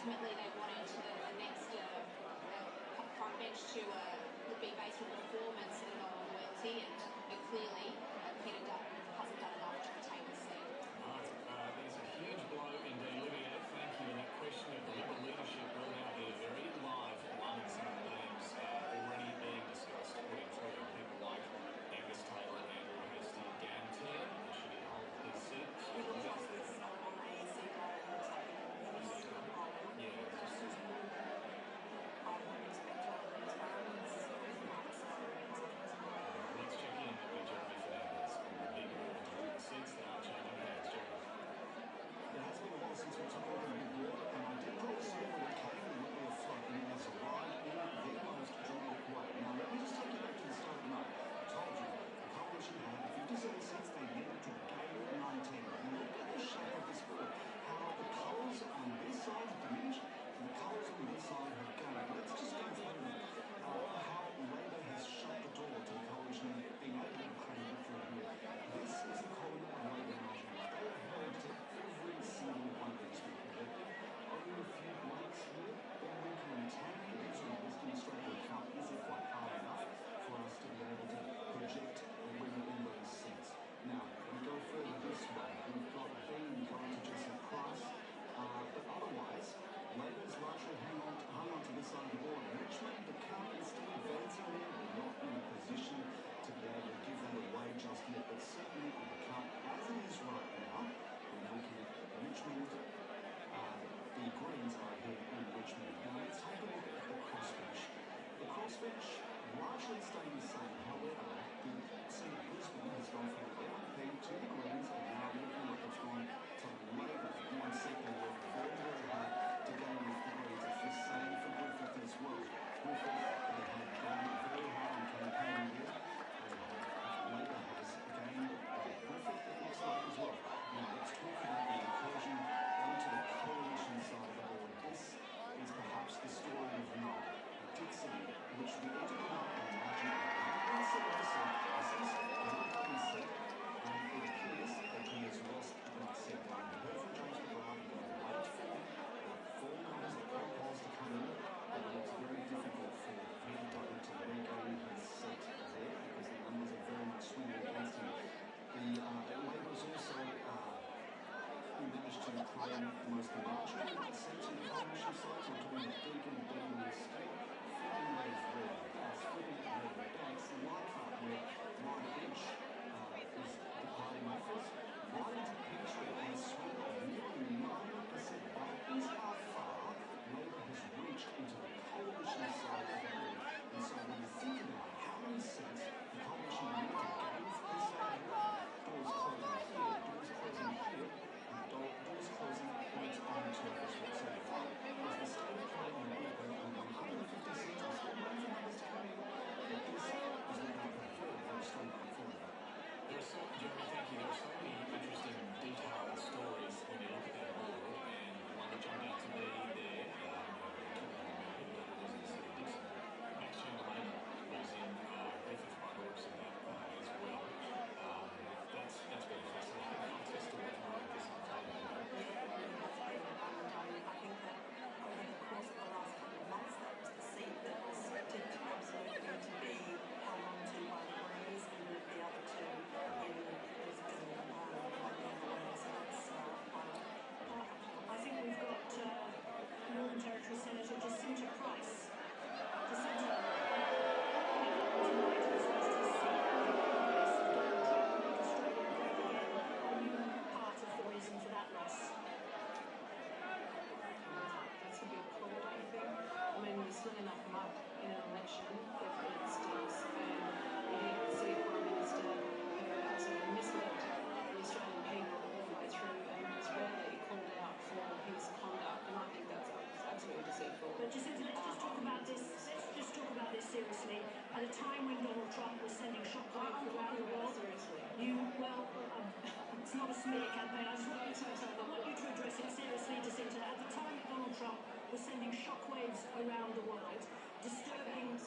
ultimately they wanted the next front bench to be based on performance and not on loyalty, and clearly Peter Dutton hasn't done enough to retain the seat. Right, there's a huge blow indeed, Olivia. Thank you. And that question of the Liberal leadership will now be a very live one, and some of the names already being discussed, putting through people like Angus Taylor, Andrew Hastie, Dan Tear. Should he hold his seat? It looks like there's someone on AEC that looks like he's still rolling. Yeah. I wouldn't expect to have these balance. Let's check in with Jeremy Fernandez on the big war to the seats that are changing hands. Jeremy. It has been a while since we took over the big war, and I did promise you when it came and went with a float, and it has arrived in the most dramatic way. Now, let me just take you back to the start of the night. I told you, the coalition had 57 seats they needed to gain 19. And look at the shape of this board, how the colours on this side have diminished, and the colours on this side have gained. Let's just go through how Labor has shut the door to the coalition being able to claim victory here. This is the column of Labor nationals. They have held to every single one of these people. Only a few blanks here, all we can tag these are Western Australia Cup isn't quite high enough for us to be able to project a winner in those seats. Now, we go further this way. We've got Bean going to Jesse Price, but otherwise, Labor's largely hung on to this side of the board. Richmond, the count is still advancing there. We're not in a position to be able to give that away just yet, but certainly in the count as it is right now, we're looking at Richmond. The Greens are here in Richmond. Now let's take a look at the crossbench. The crossbench largely staying the same. However, the seat of Brisbane has gone from the LNP to the Greens, and now looking like it's gone to Labor. The one seat they worked very, very hard to gain with the Greens. It's the same for Griffith as well. Griffith, they had gone very hard on campaigning here, and Labor has gained Griffith, it looks like, as well. Now let's talk about the incursion onto the coalition side of the board. This is perhaps the story of the night. Dixon, which we entered the night on margin of 1.7%, is this Republican seat, and it appears that he has lost that seat. Now, we heard from James McGrath, we're going to wait for numbers, the poll polls to come in, but it's very difficult for Peter Dutton to regain his seat there because the numbers are very much swinging against him. The Labor's also managed to claim the most marginal seats in the coalition side, so doing the Deakin, Deakin and State, flipping those red, flipping red banks like that where Ryan Edge is departing office. Ryan Petrie on a swing of nearly 90%, but it is how far Labor has reached into the coalition side of the board. And so when you think about how many seats the coalition need to gain from this side of the board, doors closing here, doors closing here, doors closing on its own turf as well. So that is the state of play in the book. There are 150 seats. We're still waiting for numbers to come in. But this is looking like a very, very strong night for them. Jeremy, thank you. There are so many interesting, detailed stories when you look at that board, and the one that jumped out to me there, Dixon, Max Chandler losing Griffith by the looks of that as well. That's been a fascinating contest to watch more of this unfolding. I think that over the course of the last couple of months, that was the seat that was tipped absolutely to be held on to by the Greens, and the other two in Brisbane on the other way. So that's I think we've got Northern Territory Senator Jacinta Price. Jacinta, tonight was nice to see progress of Donald Trump make Australia great again. Are you part of the reason for that loss? That's a big call, I think. I mean, you sling enough mud in an election, it stinks. And you didn't see a Prime Minister who sort of misled the Australian people all the way through and was rarely called out for his conduct, and I think that's absolutely deceitful. But Jacinta, let's just talk about this. Let's just talk about this seriously. At a time when Donald Trump was sending shockwaves around the world, seriously. It's not a smear campaign. I want you to address it seriously, Jacinta. At the time that Donald Trump was sending shockwaves around the world, disturbing.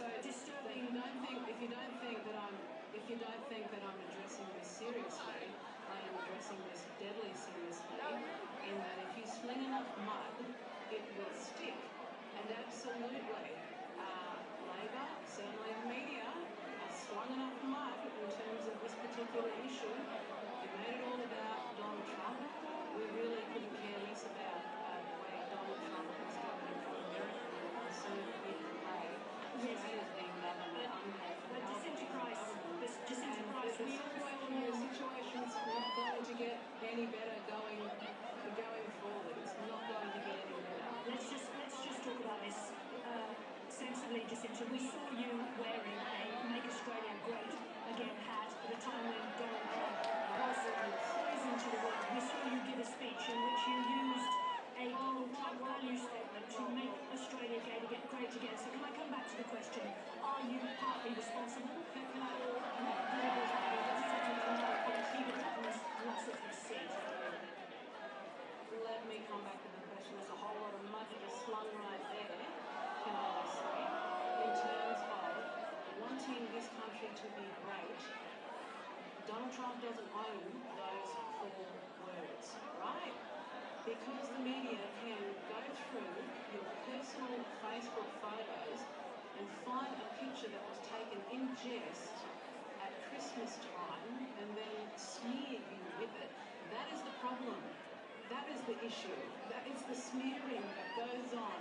If you don't think that I'm addressing this seriously, I am addressing this deadly seriously. In that, if you sling enough mud it will stick. And absolutely, Labor, certainly the media, are slung enough mud in terms of this particular issue. They made it all about Donald Trump. We really couldn't care less about the way Donald Trump is going from America and the concern it can play. Australia's being governed under But Jacinta Price, and we all the situation's not going to get any better going forward. It's not going to get any better. let's just talk about this sensibly, Jacinta. We saw you wearing a Make Australia Great Again hat at a time when Donald Trump was poison to the world. We saw you give a speech in which you used a Donald Trump value statement to make Australia great again. So can I come back to the question? Are you partly responsible for Labor's Peter Dutton's loss of his seat? Let me come back to the question. There's a whole lot of mud just slung right there, can I say, in terms of wanting this country to be great. Donald Trump doesn't own those 4 words, right? Because the media can go through your personal Facebook photos and find a picture that was taken in jest at Christmas time and then smear you with it. That is the problem. That is the issue. That is the smearing that goes on,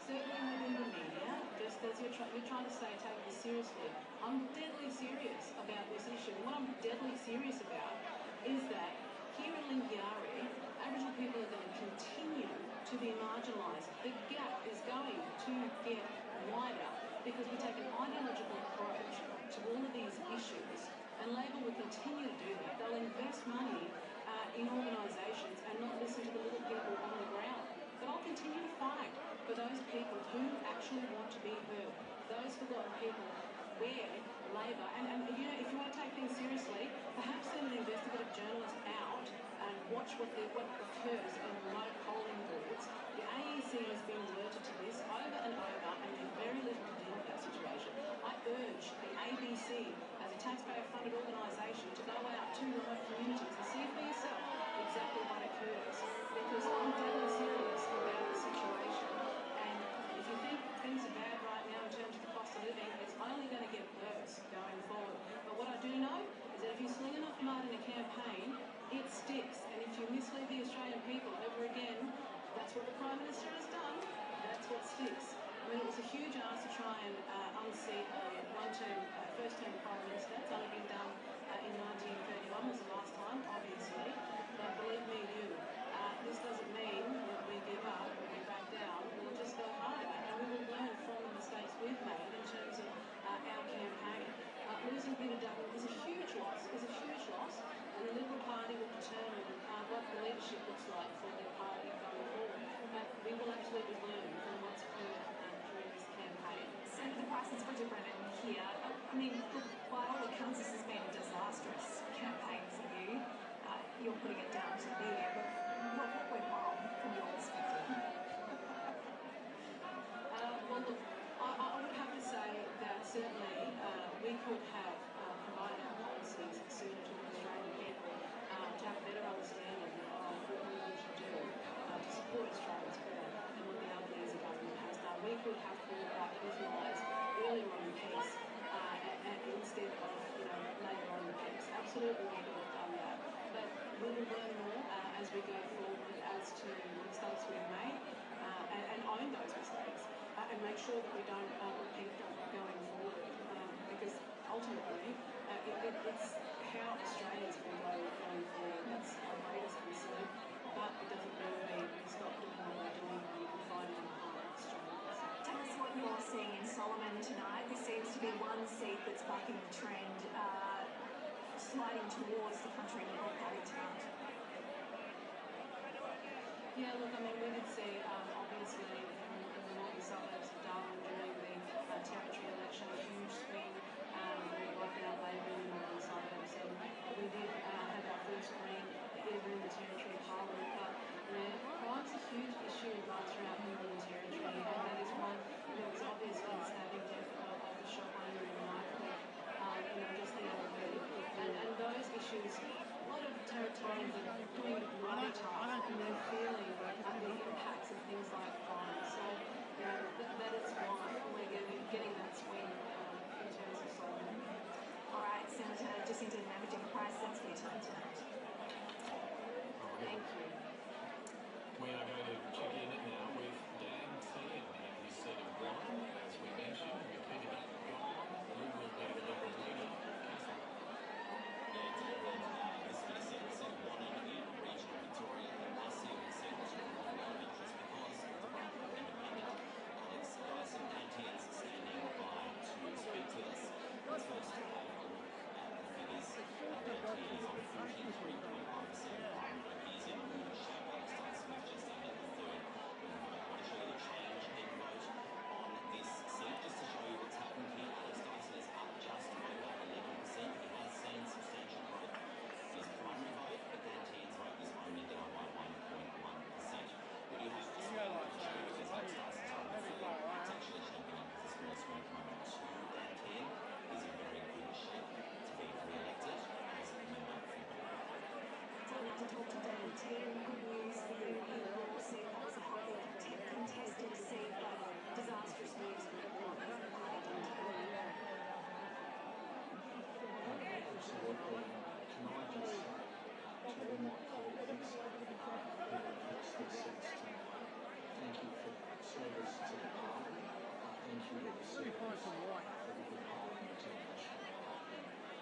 certainly within the media, just as you're trying to say, take this seriously. I'm deadly serious about this issue. What I'm deadly serious about is that here in Lingiari, Aboriginal people are going to continue to be marginalised. The gap is going to get wider because we take an ideological approach to all of these issues, and Labor will continue to do that. They'll invest money in organisations and not listen to the little people on the ground. But I'll continue to fight for those people who actually want to be heard, those forgotten people where Labor, and you know, if you want to take things seriously, perhaps send an investigative journalist out and watch what occurs in remote polling booths. The AEC has been alerted to this over and over and did very little to deal with that situation. I urge the ABC, as a taxpayer-funded organisation, to go out to remote communities and see for yourself exactly what occurs. Because I'm deadly serious about the situation. And if you think things are bad right now in terms of the cost of living, it's only going to get worse going forward. But what I do know is that if you sling enough mud in a campaign, it sticks. And if you mislead the Australian people over again, that's what the Prime Minister has done. That's what sticks. I mean, it was a huge ask to try and unseat a first-term Prime Minister. It's only been done in 1931 was the last time, obviously. But believe me, this doesn't mean that we give up or we back down. We'll just go harder, and we will learn from the mistakes we've made in terms of our campaign. Losing Peter Dutton is a huge loss, and the Liberal Party will determine what the leadership looks like for their party going forward. But we will absolutely learn from what's occurred during this campaign. Senator Price and Bridget Brennan here. I mean, look, by all accounts, this has been a disastrous campaign for you. You're putting it down to the media, but what went wrong from your perspective? Well, look, I would have to say that certainly we could have provided our policies sooner to the Australian people to have a better understanding of what we need to do to support Australians better than what the Albanese government has done. We could have called back his lies earlier on the piece and instead of, later on the piece. Absolutely, we could have done that. But we will learn more as we go forward as to the mistakes we've made and own those mistakes and make sure that we don't repeat them going forward because ultimately it's how Australians can go going forward. That's our greatest concern, but it doesn't mean we stop doing what we're doing and providing in the heart of Australians. Tell us what you're seeing in Solomon tonight. This seems to be one seat that's bucking the trend, sliding towards the country Liberal Party tonight. Yeah, look, I mean, we did see, obviously, in the northern suburbs of Dutton during the territory election, a huge swing with lockdown Labor in the northern suburbs, and we did have our first win ever in the Territory Parliament. But crime's a huge issue right throughout the Northern Territory, and that is one that was obviously the stabbing death of the shop owner in the nightclub, just the other week. And those issues, a lot of Territorians are doing it really tough, and they're feeling the impacts of things like Thank you. We are going to check in now with Dan Tehan at his seat of Dutton. As we mentioned, with Peter Dutton gone, who will be the Liberal leader? Catherine. Yeah, David, this is going to set the seat of Dutton in regional Victoria, a massive seat that's drawn a lot of interest because the Department of Independent Alex Dyson. Dan Tehan's standing by to speak to us. Let's first have a look at the figures. Dan Tehan is on 43.1% prime vote. He is in good shape. Alex Dyson is just under the third vote. I want to show you the change in vote on this seat. Just to show you what's happened here, Alex Dyson is up just over 11%. He has seen substantial growth in his primary vote, but Dan Tehan's vote is only down by 1.1%. We do have this one to show you because Alex Dyson's on the third. It's actually shaping up as a small swing at the moment to Dan Tehan. He's in very good shape to be re-elected as a member for Dutton. Delighted to talk to Dan Tehan. Good news for you in your seat. That was a hotly contested seat, but disastrous news for the party done today. Absolutely. Can I just say to all my colleagues who have lost their seats tonight, thank you for service to the party. Thank you for the service of the parliament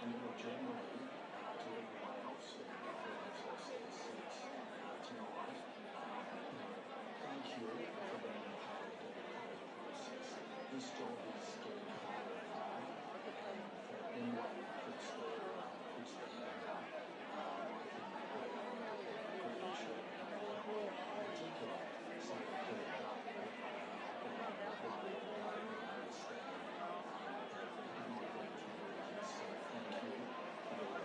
and more generally to everyone else who has lost their seats tonight. Thank you for being a part of the democratic process. This job is getting harder and harder. For anyone who puts their hand up, I think they are a privilege in particular. So Peter Dutton, been part of the party and understand that I'm not going to do that. So thank you for your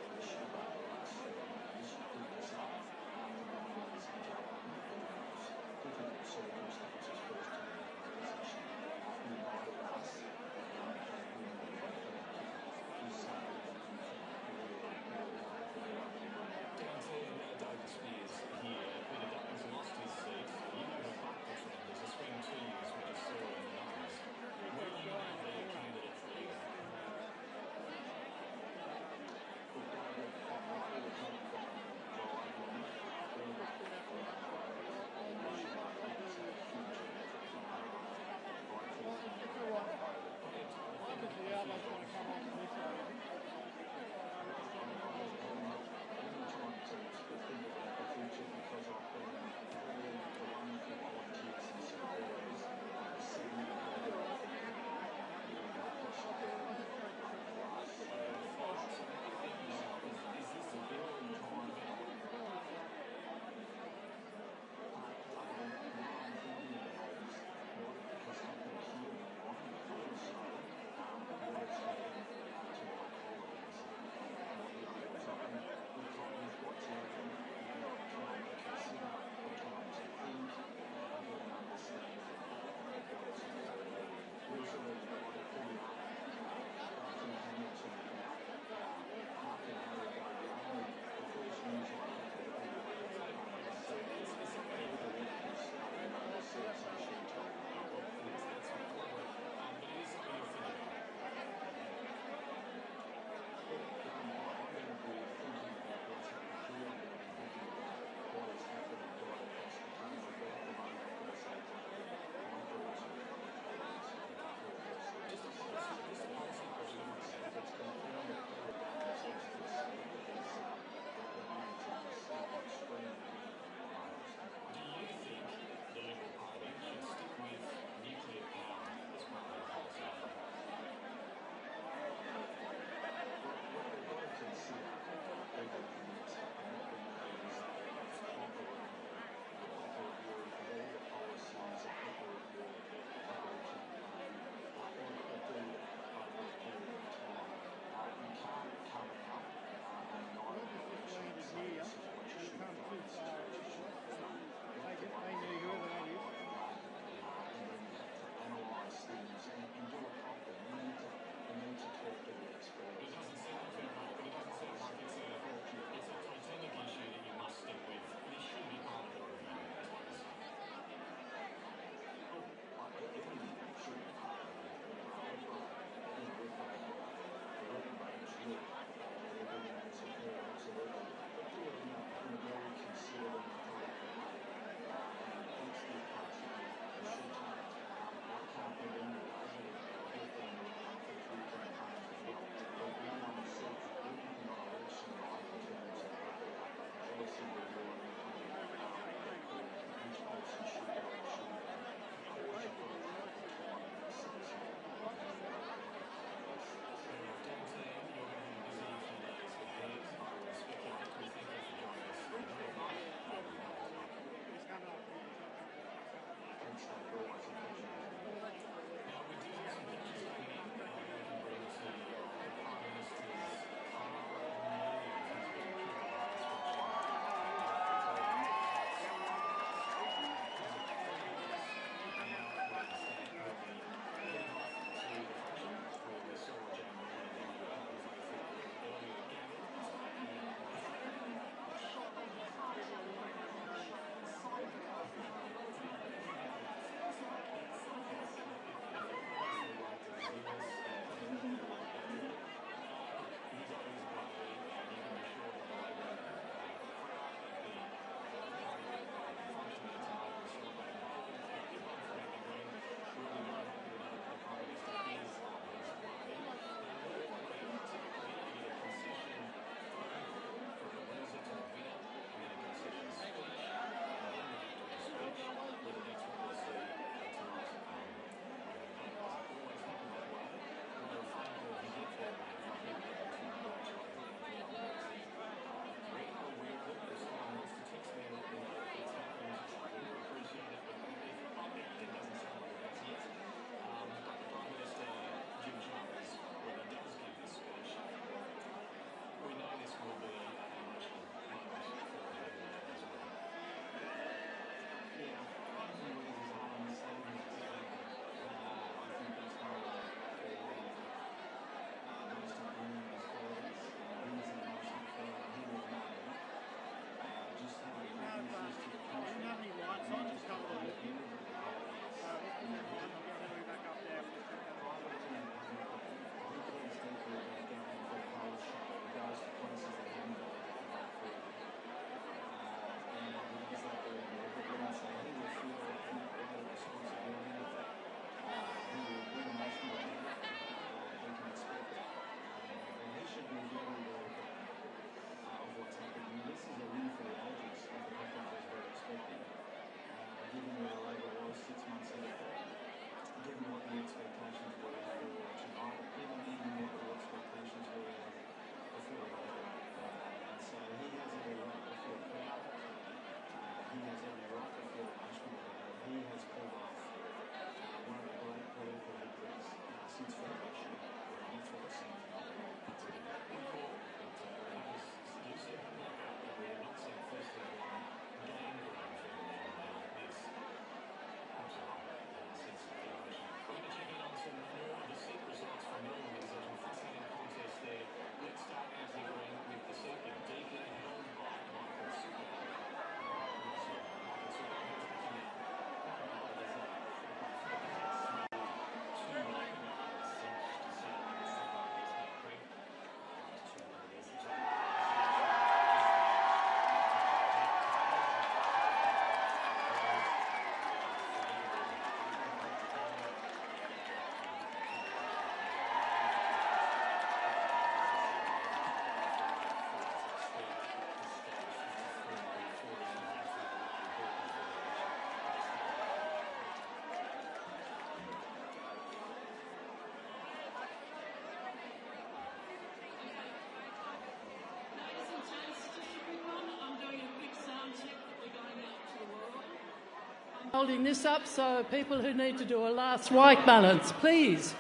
Holding this up, so people who need to do a last white balance, please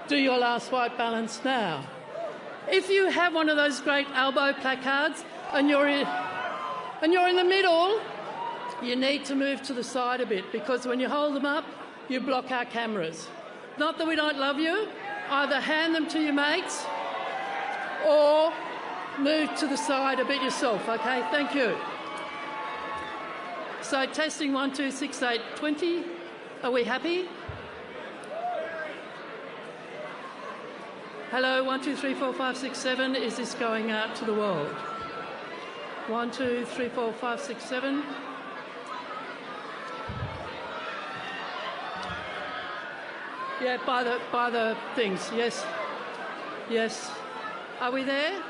do your last white balance now. If you have one of those great elbow placards and you're in the middle, you need to move to the side a bit, because when you hold them up, you block our cameras. Not that we don't love you. Either hand them to your mates or move to the side a bit yourself, okay? Thank you. So testing 1, 2, 6, 8, 20. Are we happy? Hello, 1, 2, 3, 4, 5, 6, 7. Is this going out to the world? 1, 2, 3, 4, 5, 6, 7. Yeah, by the things. Yes. Yes. Are we there?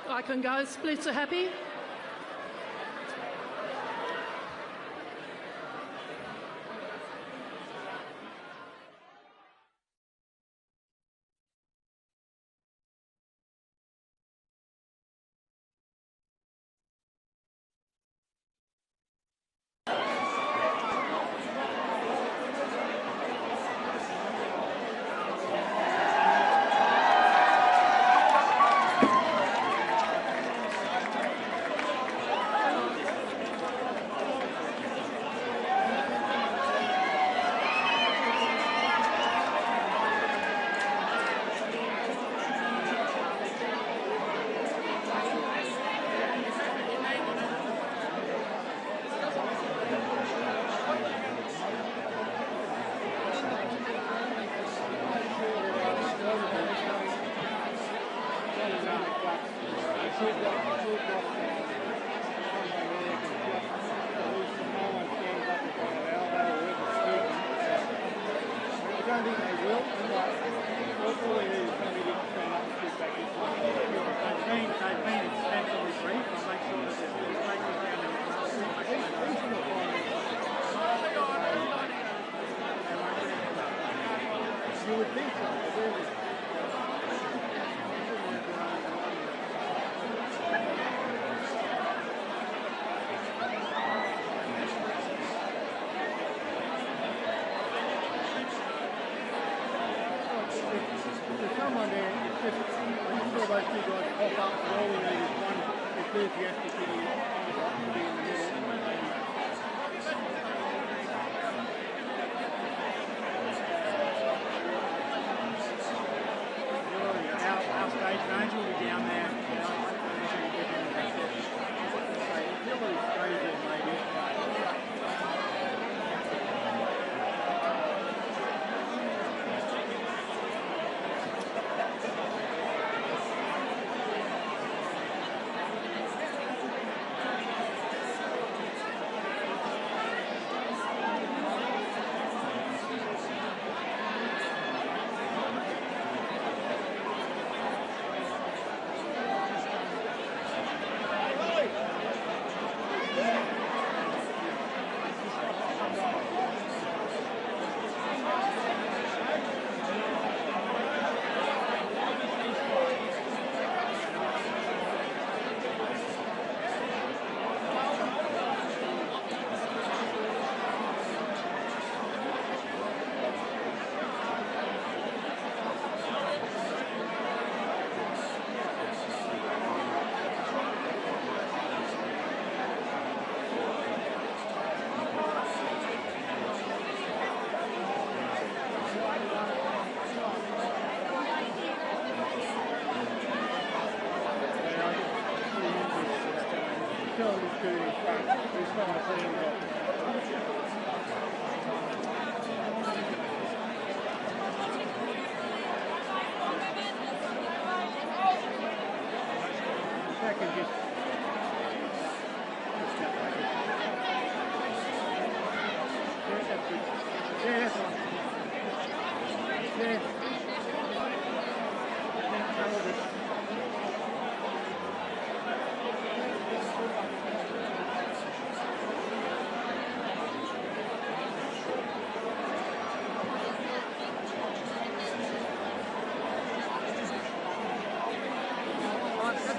I can go. Splits are happy?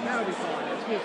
That'll be fine. It's good.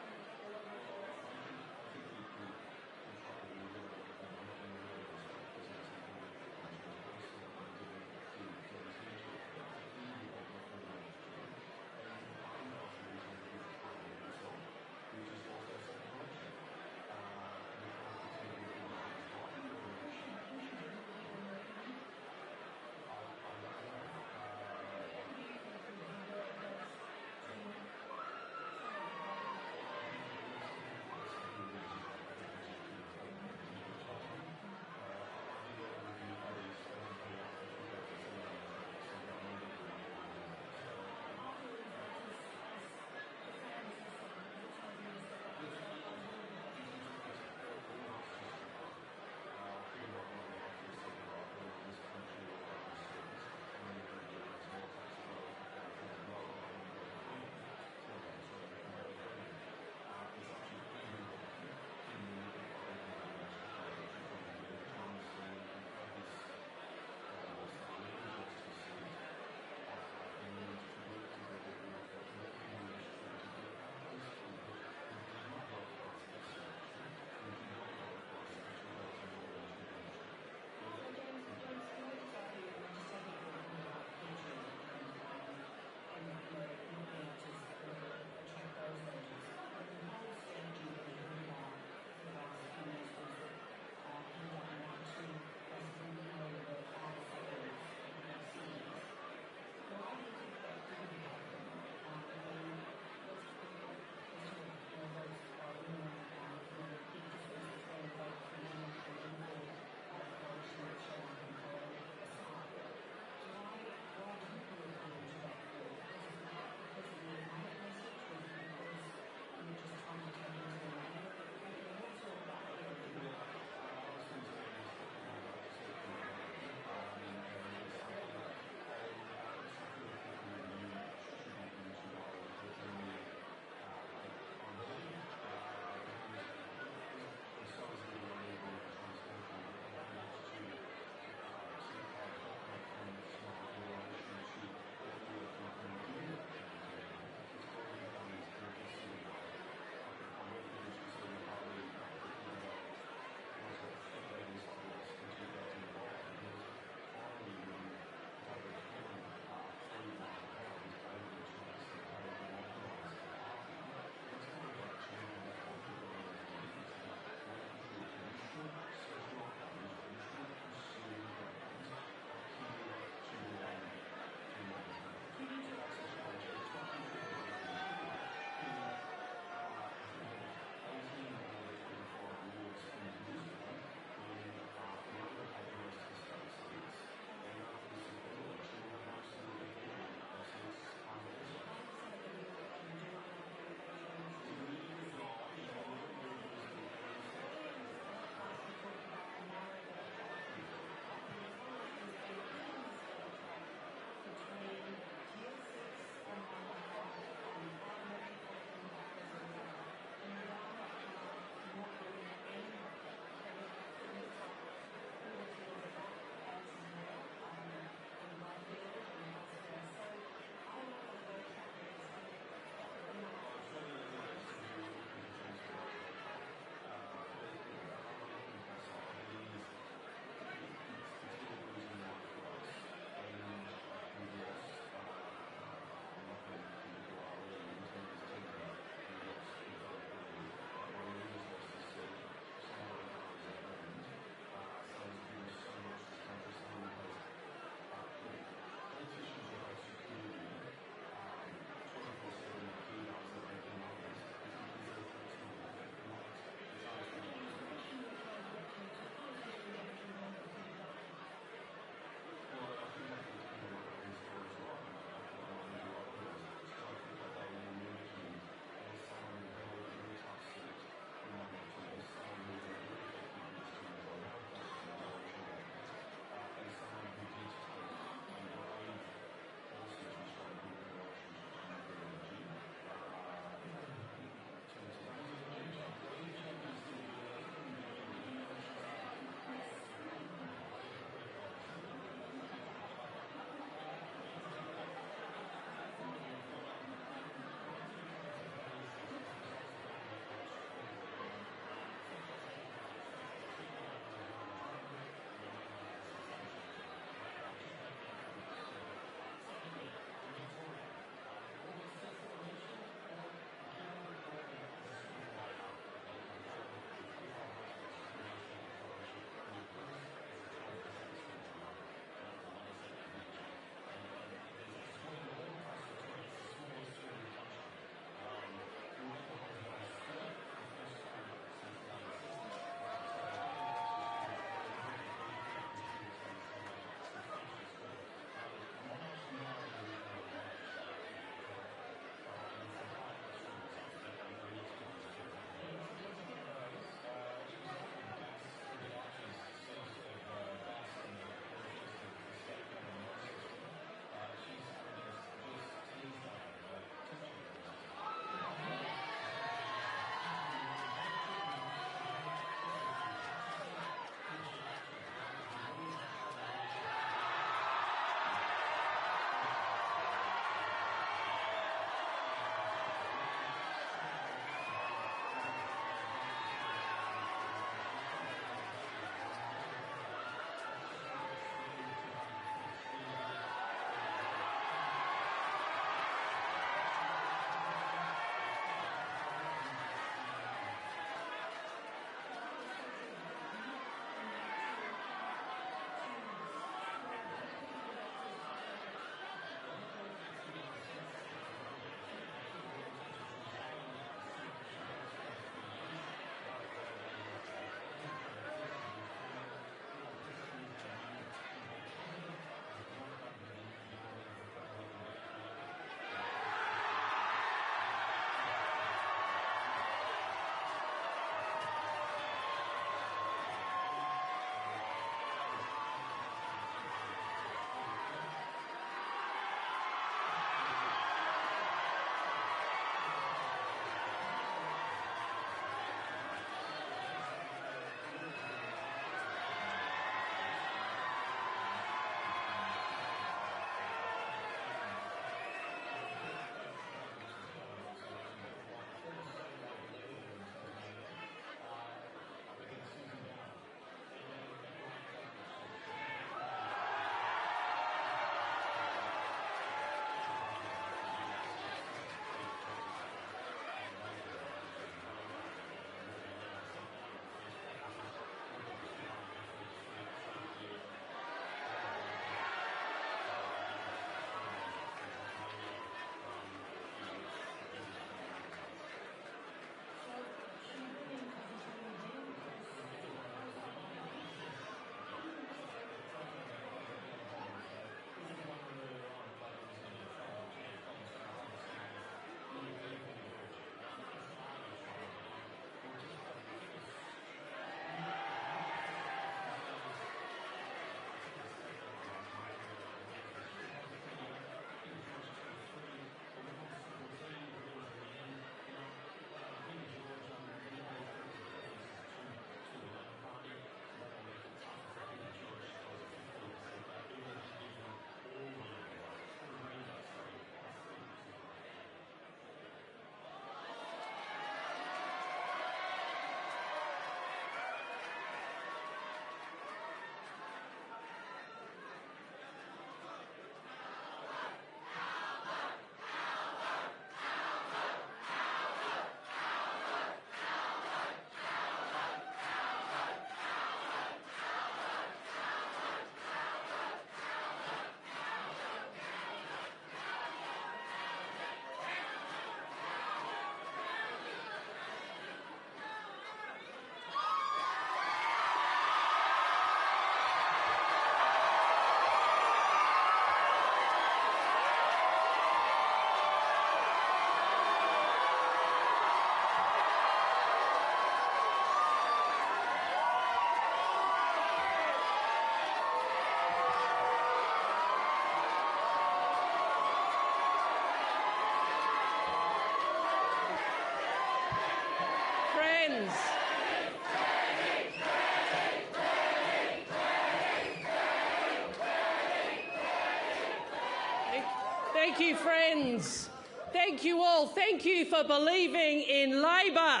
Thank you, friends. Thank you all. Thank you for believing in Labor.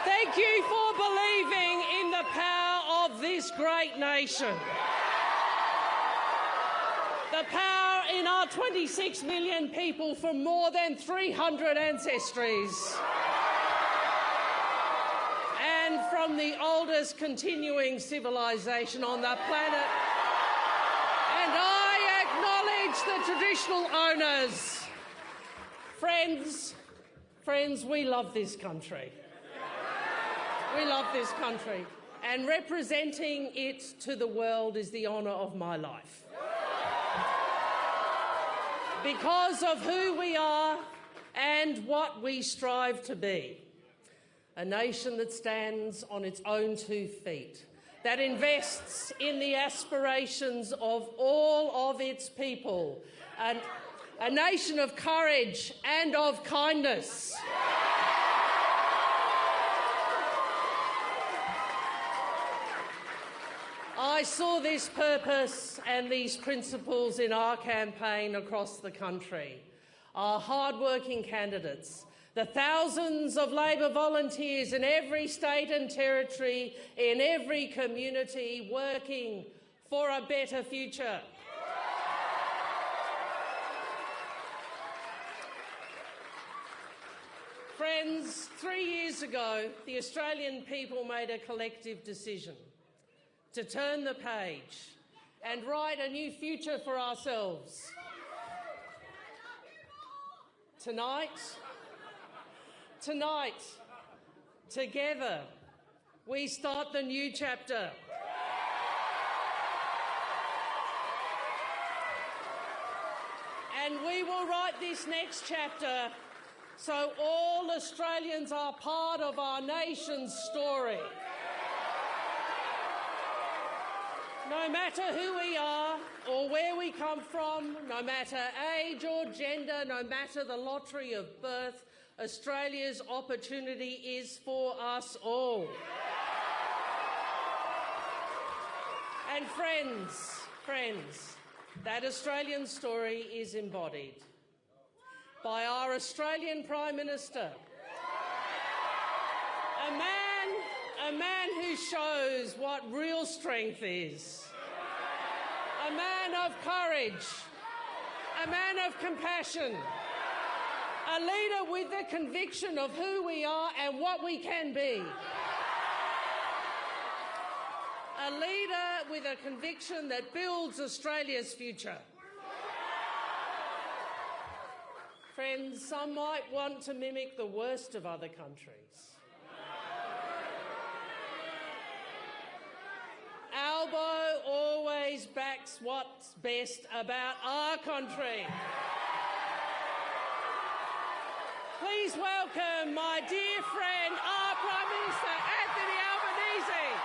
Thank you for believing in the power of this great nation. The power in our 26 million people from more than 300 ancestries. And from the oldest continuing civilisation on the planet. And I acknowledge the traditional owners. Friends, we love this country. We love this country. And representing it to the world is the honour of my life. Because of who we are and what we strive to be. A nation that stands on its own 2 feet, that invests in the aspirations of all of its people, and a nation of courage and of kindness. I saw this purpose and these principles in our campaign across the country. Our hard-working candidates, the thousands of Labor volunteers in every state and territory, in every community, working for a better future. Friends, 3 years ago, the Australian people made a collective decision to turn the page and write a new future for ourselves. Tonight, together, we start the new chapter. And we will write this next chapter so all Australians are part of our nation's story. No matter who we are or where we come from, no matter age or gender, no matter the lottery of birth, Australia's opportunity is for us all. And friends, that Australian story is embodied by our Australian Prime Minister, a man who shows what real strength is, a man of courage, a man of compassion, a leader with the conviction of who we are and what we can be, a leader with a conviction that builds Australia's future. Friends, some might want to mimic the worst of other countries. Albo always backs what's best about our country. Please welcome my dear friend, our Prime Minister, Anthony Albanese.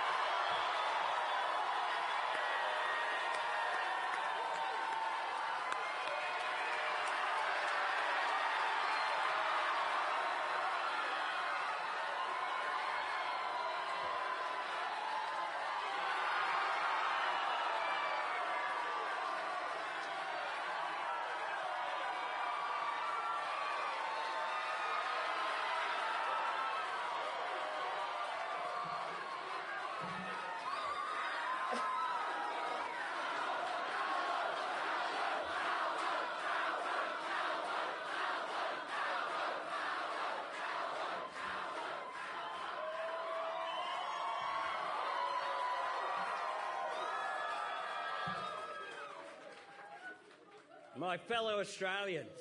My fellow Australians,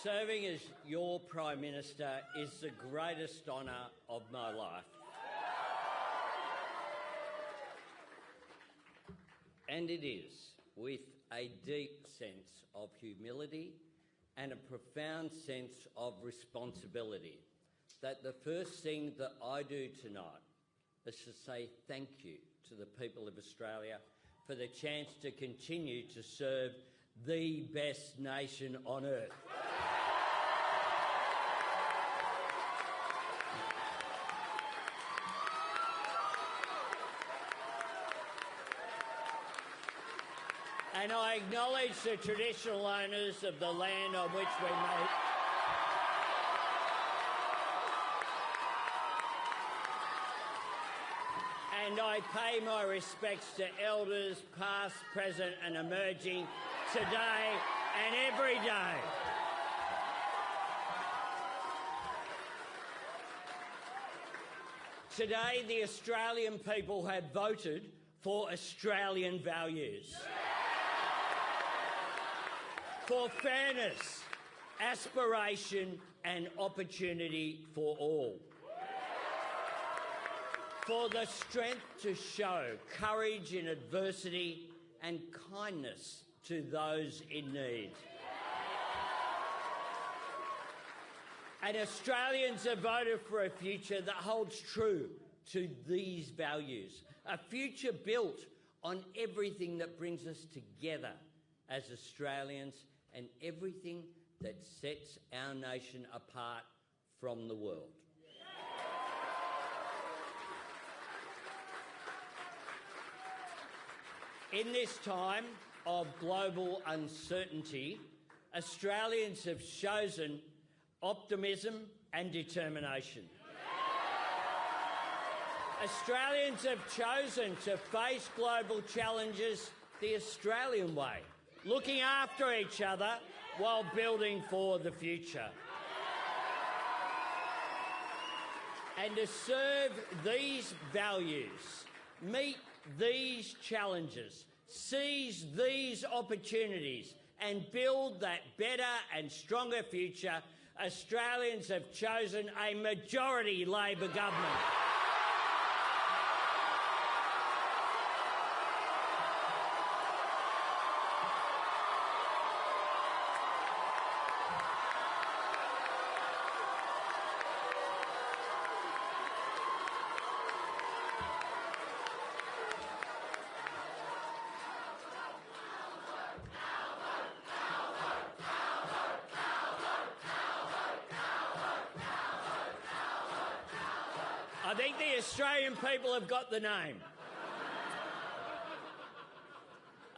serving as your Prime Minister is the greatest honour of my life. And it is with a deep sense of humility and a profound sense of responsibility that the first thing that I do tonight is to say thank you to the people of Australia for the chance to continue to serve the best nation on earth. and I acknowledge the traditional owners of the land on which we meet. And I pay my respects to elders past, present and emerging today and every day. Today, the Australian people have voted for Australian values, for fairness, aspiration and opportunity for all, for the strength to show courage in adversity and kindness to those in need. And Australians have voted for a future that holds true to these values, a future built on everything that brings us together as Australians and everything that sets our nation apart from the world. In this time of global uncertainty, Australians have chosen optimism and determination. Australians have chosen to face global challenges the Australian way, looking after each other while building for the future. And to serve these values, meet these challenges, seize these opportunities and build that better and stronger future, Australians have chosen a majority Labor government. I think the Australian people have got the name.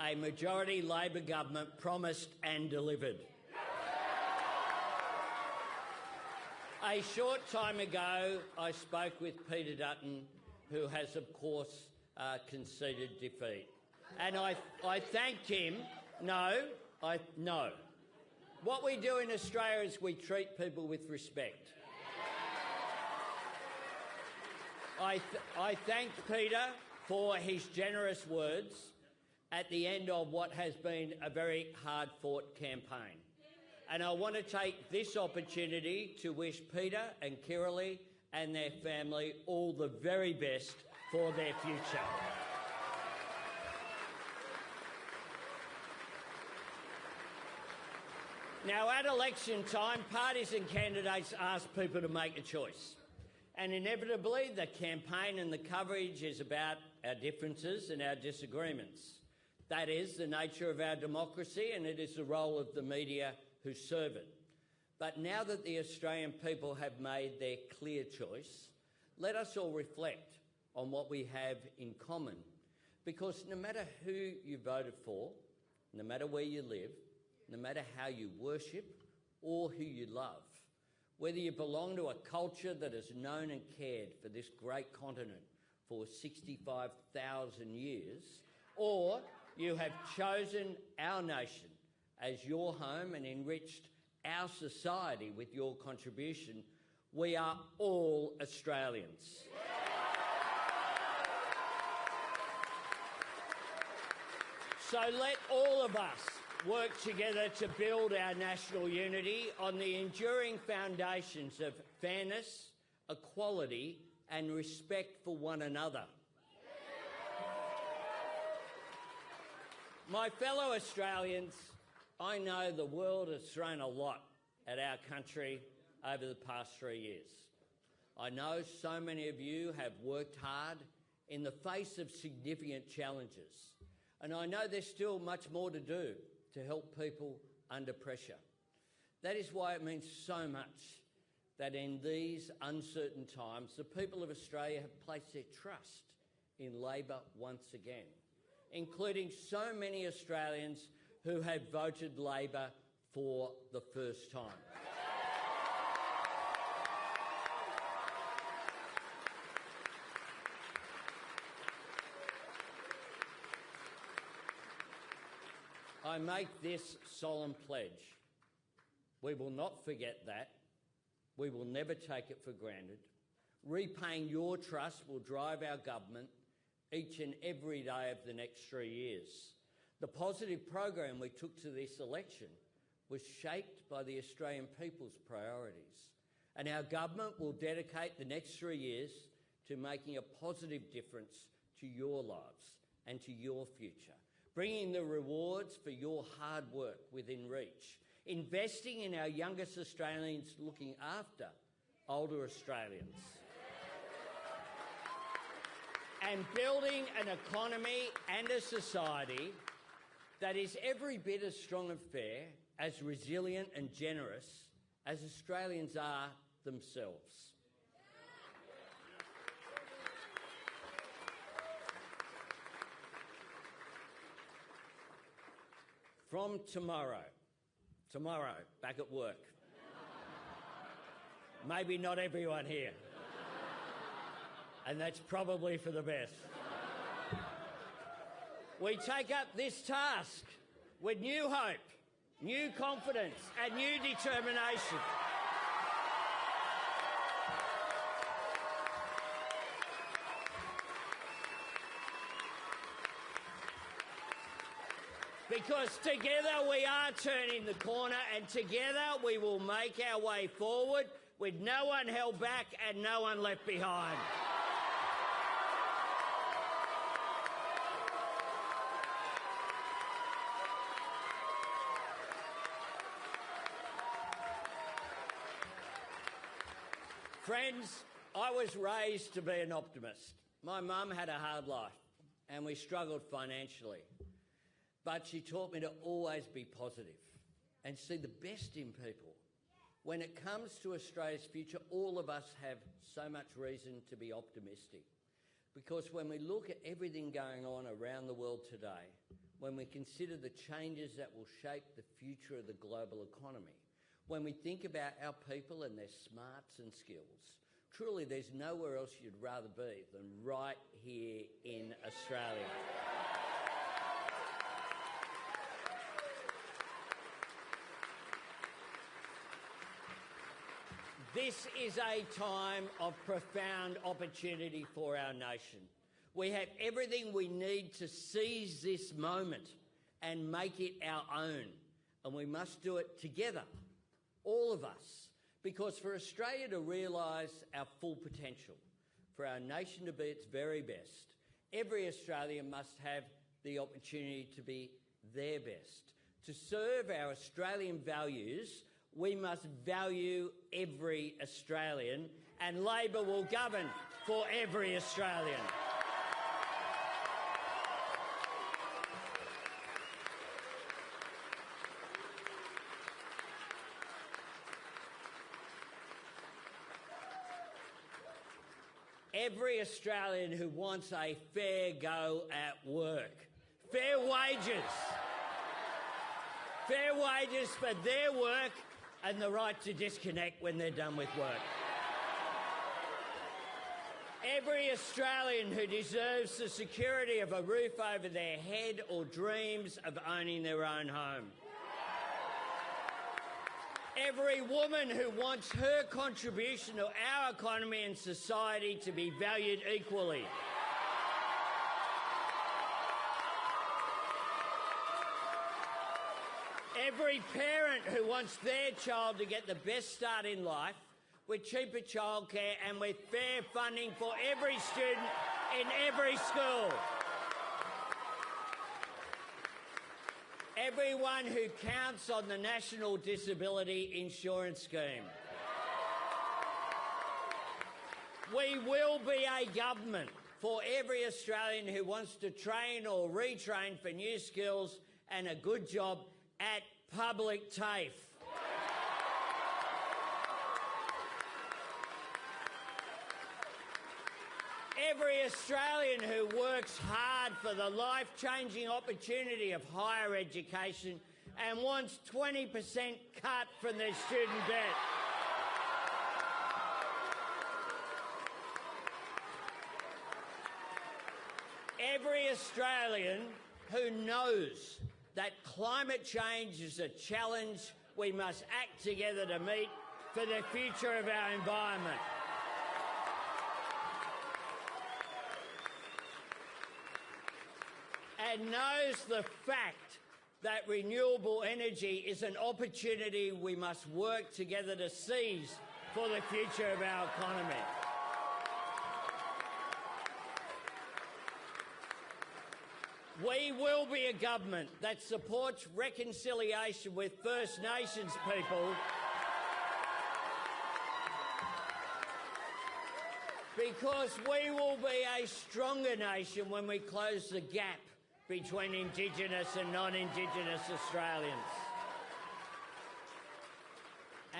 A majority Labor government promised and delivered. A short time ago, I spoke with Peter Dutton, who has, of course, conceded defeat. And I thanked him. No. What we do in Australia is we treat people with respect. I thanked Peter for his generous words at the end of what has been a very hard-fought campaign. And I want to take this opportunity to wish Peter and Kiralee and their family all the very best for their future. Now, at election time, parties and candidates ask people to make a choice. And inevitably, the campaign and the coverage is about our differences and our disagreements. That is the nature of our democracy, and it is the role of the media who serve it. But now that the Australian people have made their clear choice, let us all reflect on what we have in common. Because no matter who you voted for, no matter where you live, no matter how you worship or who you love, whether you belong to a culture that has known and cared for this great continent for 65,000 years, or you have chosen our nation as your home and enriched our society with your contribution, we are all Australians. So let all of us work together to build our national unity on the enduring foundations of fairness, equality and respect for one another. My fellow Australians, I know the world has thrown a lot at our country over the past 3 years. I know so many of you have worked hard in the face of significant challenges, and I know there's still much more to do to help people under pressure. That is why it means so much that in these uncertain times, the people of Australia have placed their trust in Labor once again. including so many Australians who have voted Labor for the first time. I make this solemn pledge. We will not forget that. We will never take it for granted. Repaying your trust will drive our government each and every day of the next 3 years. The positive program we took to this election was shaped by the Australian people's priorities, and our government will dedicate the next 3 years to making a positive difference to your lives and to your future, bringing the rewards for your hard work within reach, investing in our youngest Australians, looking after older Australians, and building an economy and a society that is every bit as strong and fair, as resilient and generous as Australians are themselves. From tomorrow, back at work. Maybe not everyone here. And that's probably for the best. We take up this task with new hope, new confidence and new determination. Because together we are turning the corner, and together we will make our way forward with no one held back and no one left behind. Friends, I was raised to be an optimist. My mum had a hard life and we struggled financially. But she taught me to always be positive and see the best in people. When it comes to Australia's future, all of us have so much reason to be optimistic. Because when we look at everything going on around the world today, when we consider the changes that will shape the future of the global economy, when we think about our people and their smarts and skills, truly there's nowhere else you'd rather be than right here in Australia. This is a time of profound opportunity for our nation. We have everything we need to seize this moment and make it our own, and we must do it together, all of us, because for Australia to realise our full potential, for our nation to be its very best, every Australian must have the opportunity to be their best. To serve our Australian values, we must value every Australian, and Labor will govern for every Australian. Every Australian who wants a fair go at work, fair wages for their work, and the right to disconnect when they're done with work. Every Australian who deserves the security of a roof over their head or dreams of owning their own home. Every woman who wants her contribution to our economy and society to be valued equally. Every parent who wants their child to get the best start in life with cheaper childcare and with fair funding for every student in every school. Everyone who counts on the National Disability Insurance Scheme. We will be a government for every Australian who wants to train or retrain for new skills and a good job at public TAFE. Every Australian who works hard for the life-changing opportunity of higher education and wants 20% cut from their student debt. Every Australian who knows that climate change is a challenge we must act together to meet for the future of our environment. And knows the fact that renewable energy is an opportunity we must work together to seize for the future of our economy. We will be a government that supports reconciliation with First Nations people because we will be a stronger nation when we close the gap between Indigenous and non-Indigenous Australians.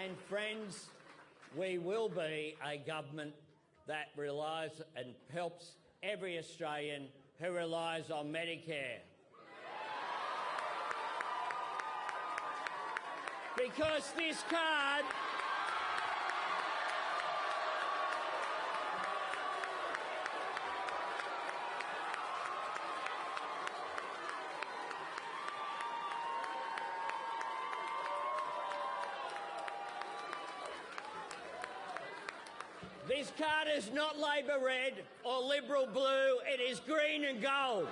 And friends, we will be a government that relies and helps every Australian who relies on Medicare. Because this card This card is not Labor red or Liberal blue, it is green and gold.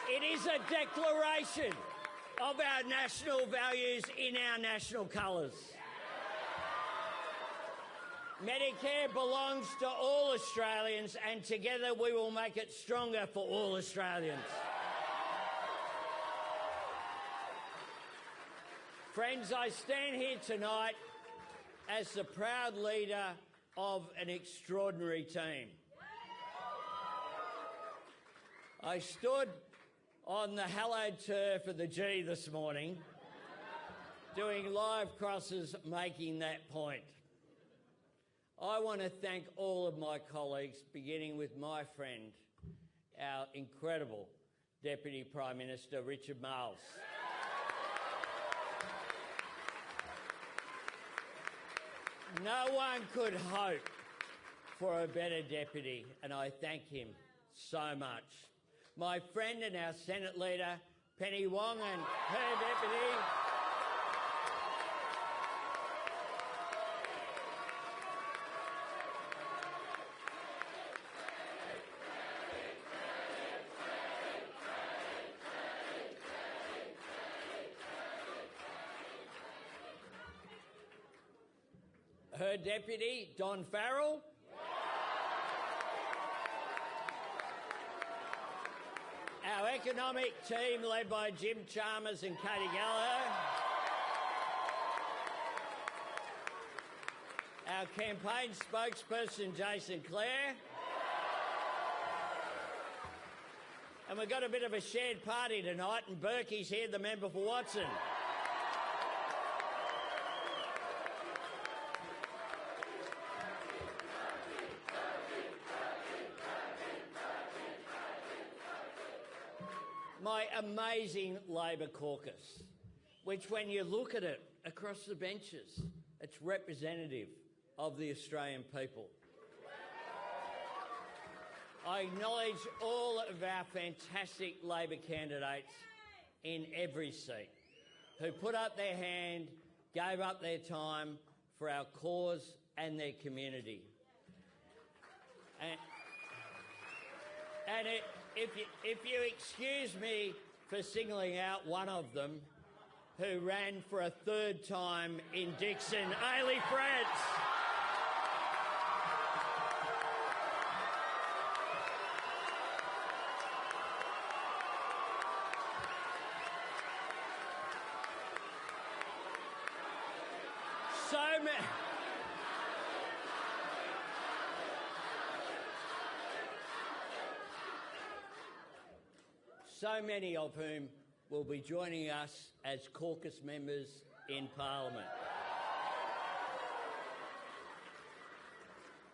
It is a declaration of our national values in our national colours. Medicare belongs to all Australians, and together we will make it stronger for all Australians. Friends, I stand here tonight as the proud leader of an extraordinary team. I stood on the hallowed turf of the G this morning, doing live crosses making that point. I want to thank all of my colleagues, beginning with my friend, our incredible Deputy Prime Minister, Richard Marles. No one could hope for a better deputy, and I thank him so much. My friend and our Senate leader, Penny Wong, and her deputy, her deputy, Don Farrell, our economic team led by Jim Chalmers and Katie Gallagher, our campaign spokesperson, Jason Clare, and we've got a bit of a shared party tonight, and Berkey's here, the member for Watson. My amazing Labor caucus, which when you look at it across the benches, it's representative of the Australian people. I acknowledge all of our fantastic Labor candidates in every seat who put up their hand, gave up their time for our cause and their community. If you excuse me for singling out one of them who ran for a third time in Dixon, Ailey Frantz. So many of whom will be joining us as caucus members in Parliament.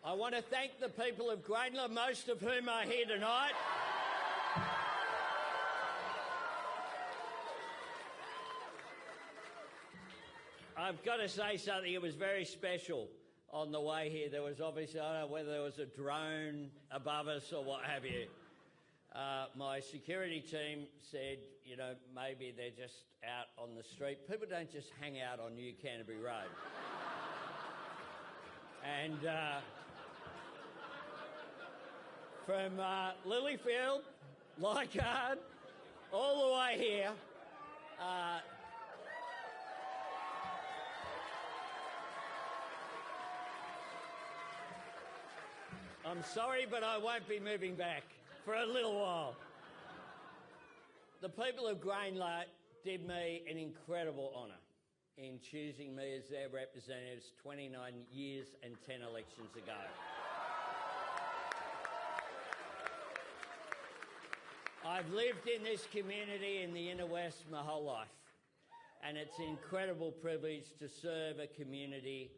I want to thank the people of Grayndler, most of whom are here tonight. I've got to say something. It was very special on the way here. There was obviously, I don't know whether there was a drone above us or what have you. My security team said, you know, maybe they're just out on the street. People don't just hang out on New Canterbury Road. And from Lilyfield, Leichhardt, all the way here, I'm sorry, but I won't be moving back for a little while. The people of Grayndler did me an incredible honour in choosing me as their representatives 29 years and 10 elections ago. I've lived in this community in the inner west my whole life, and it's an incredible privilege to serve a community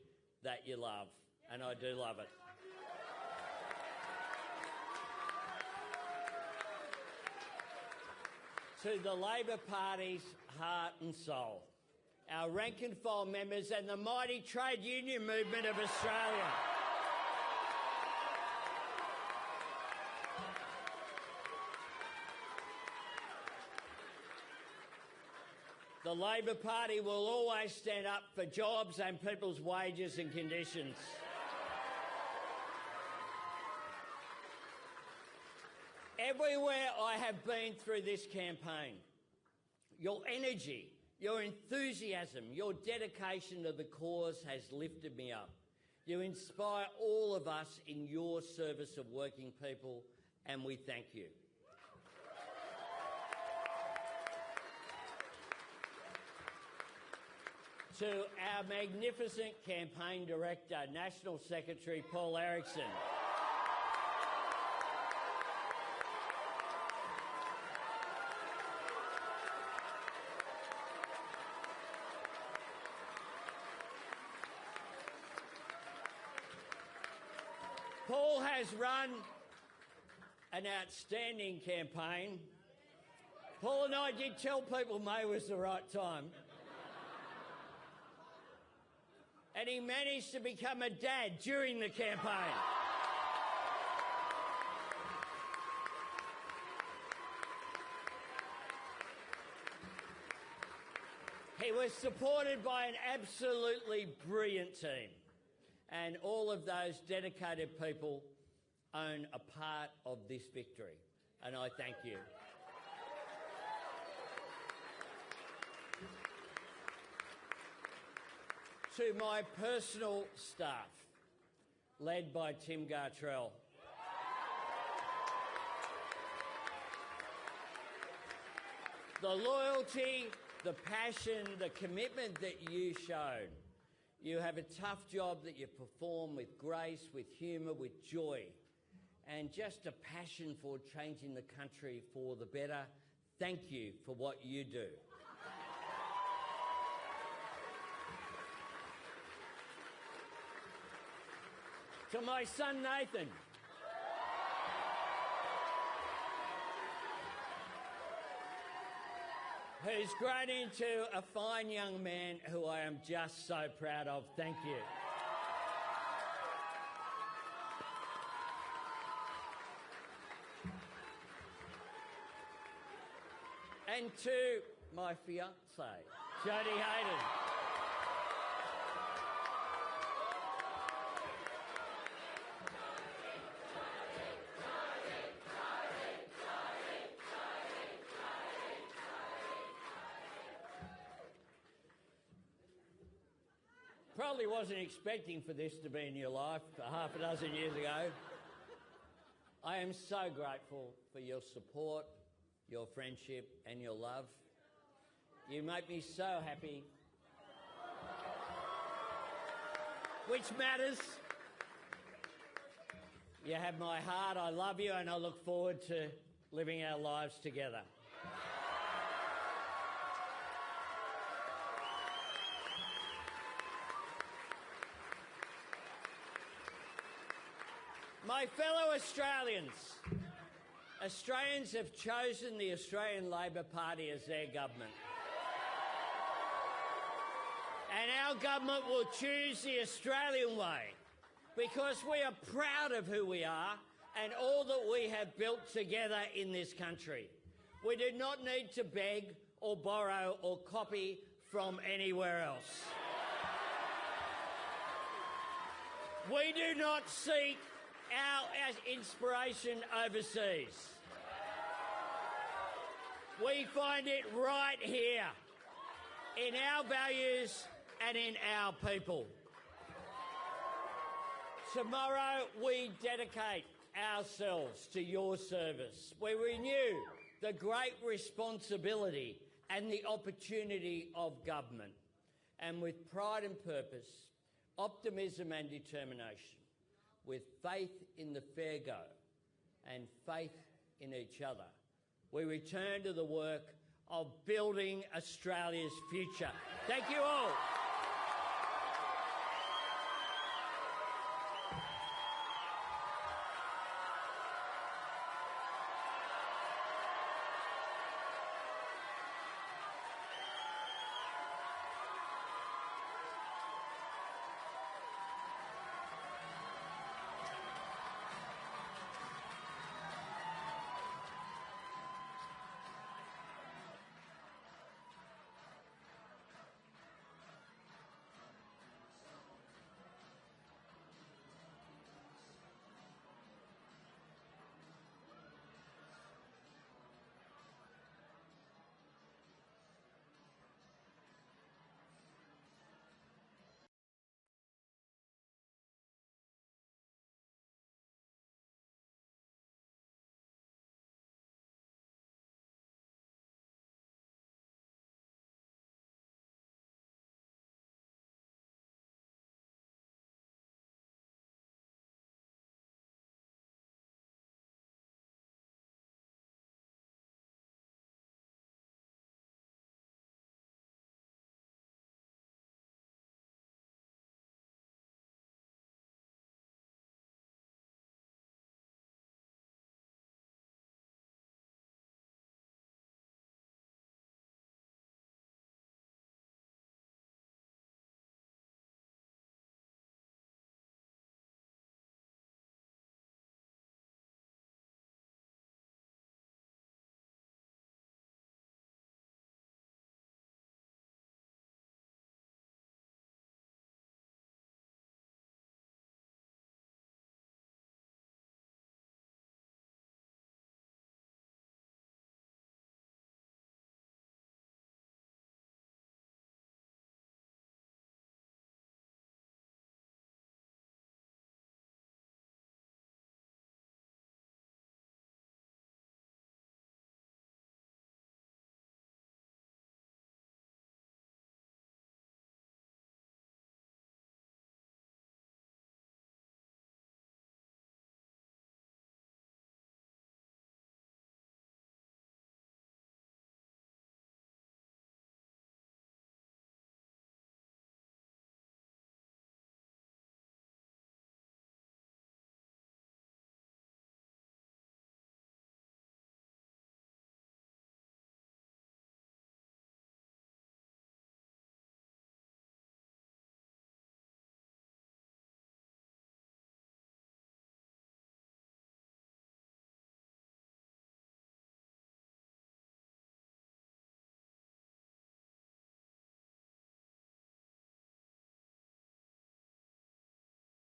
that you love, and I do love it. To the Labor Party's heart and soul, our rank and file members and the mighty trade union movement of Australia. The Labor Party will always stand up for jobs and people's wages and conditions. Everywhere I have been through this campaign, your energy, your enthusiasm, your dedication to the cause has lifted me up. You inspire all of us in your service of working people, and we thank you. To our magnificent campaign director, National Secretary Paul Erickson. Paul has run an outstanding campaign. Paul and I did tell people May was the right time. And he managed to become a dad during the campaign. He was supported by an absolutely brilliant team. And all of those dedicated people own a part of this victory. And I thank you. To my personal staff, led by Tim Gartrell. The loyalty, the passion, the commitment that you showed. You have a tough job that you perform with grace, with humour, with joy, and just a passion for changing the country for the better. Thank you for what you do. To my son Nathan, who's grown into a fine young man who I am just so proud of. Thank you. And to my fiancée, Jodie Hayden. Probably wasn't expecting for this to be in your life half a dozen years ago. I am so grateful for your support, your friendship and your love. You make me so happy. Which matters. You have my heart, I love you, and I look forward to living our lives together. My fellow Australians, Australians have chosen the Australian Labor Party as their government. And our government will choose the Australian way because we are proud of who we are and all that we have built together in this country. We do not need to beg or borrow or copy from anywhere else. We do not seek our inspiration overseas. We find it right here in our values and in our people. Tomorrow we dedicate ourselves to your service. We renew the great responsibility and the opportunity of government, and with pride and purpose, optimism and determination, with faith in the fair go and faith in each other, we return to the work of building Australia's future. Thank you all.